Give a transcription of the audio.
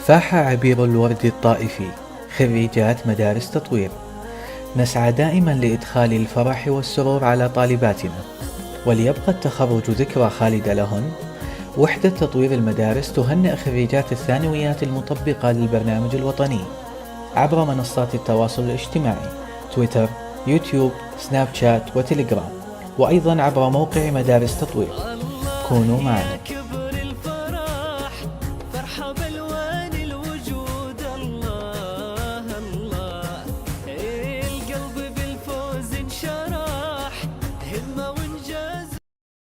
فاح عبير الورد الطائفي، خريجات مدارس تطوير. نسعى دائما لإدخال الفرح والسرور على طالباتنا، وليبقى التخرج ذكرى خالدة لهن. وحدة تطوير المدارس تهنئ خريجات الثانويات المطبقة للبرنامج الوطني عبر منصات التواصل الاجتماعي تويتر، يوتيوب، سناب شات وتليجرام، وأيضا عبر موقع مدارس تطوير. كونوا معنا.